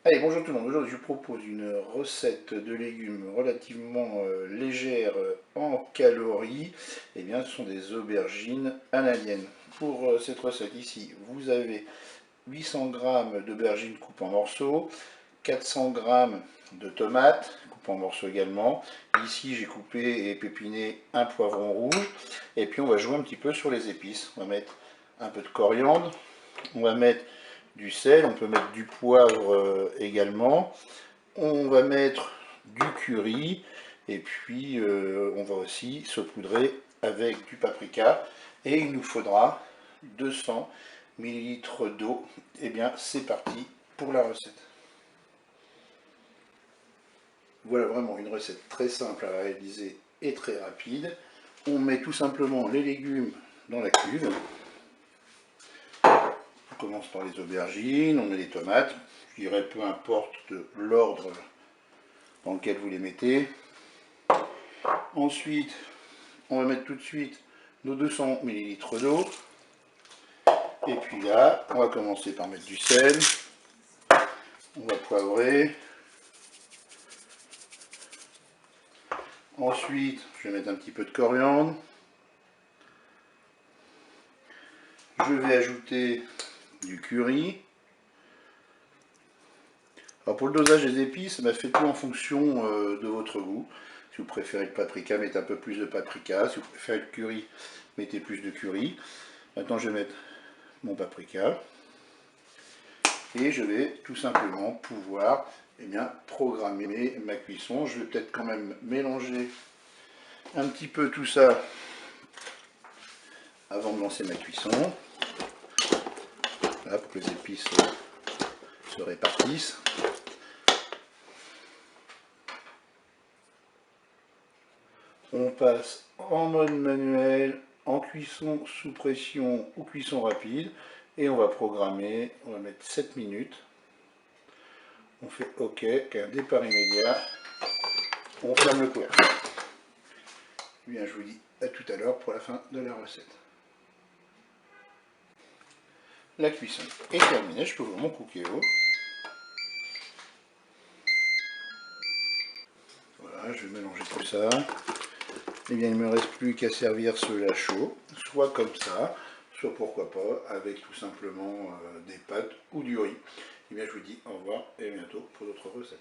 Allez, bonjour tout le monde. Aujourd'hui, je vous propose une recette de légumes relativement légère en calories. Eh bien, ce sont des aubergines analiennes. Pour cette recette ici, vous avez 800 g d'aubergines coupées en morceaux, 400 g de tomates coupées en morceaux également. Ici, j'ai coupé et pépiné un poivron rouge. Et puis, on va jouer un petit peu sur les épices. On va mettre un peu de coriandre. On va mettre du sel, on peut mettre du poivre également. On va mettre du curry et puis on va aussi saupoudrer avec du paprika. Et il nous faudra 200 ml d'eau. Et bien c'est parti pour la recette. Voilà vraiment une recette très simple à réaliser et très rapide. On met tout simplement les légumes dans la cuve. On commence par les aubergines, on met les tomates, je dirais peu importe l'ordre dans lequel vous les mettez. Ensuite, on va mettre tout de suite nos 200 ml d'eau. Et puis là, on va commencer par mettre du sel. On va poivrer. Ensuite, je vais mettre un petit peu de coriandre. Je vais ajouter du curry. Alors pour le dosage des épices, faites-le en fonction de votre goût. Si vous préférez le paprika, mettez un peu plus de paprika. Si vous préférez le curry, mettez plus de curry. Maintenant, je vais mettre mon paprika. Et je vais tout simplement pouvoir programmer ma cuisson. Je vais peut-être quand même mélanger un petit peu tout ça avant de lancer ma cuisson. Là, pour que les épices se répartissent. On passe en mode manuel, en cuisson sous pression ou cuisson rapide. Et on va programmer, on va mettre 7 minutes. On fait OK, un départ immédiat. On ferme le couvercle. Bien, je vous dis à tout à l'heure pour la fin de la recette. La cuisson est terminée, je peux ouvrir mon cookéo. Voilà, je vais mélanger tout ça. Et bien, il ne me reste plus qu'à servir cela chaud, soit comme ça, soit pourquoi pas avec tout simplement des pâtes ou du riz. Et bien, je vous dis au revoir et à bientôt pour d'autres recettes.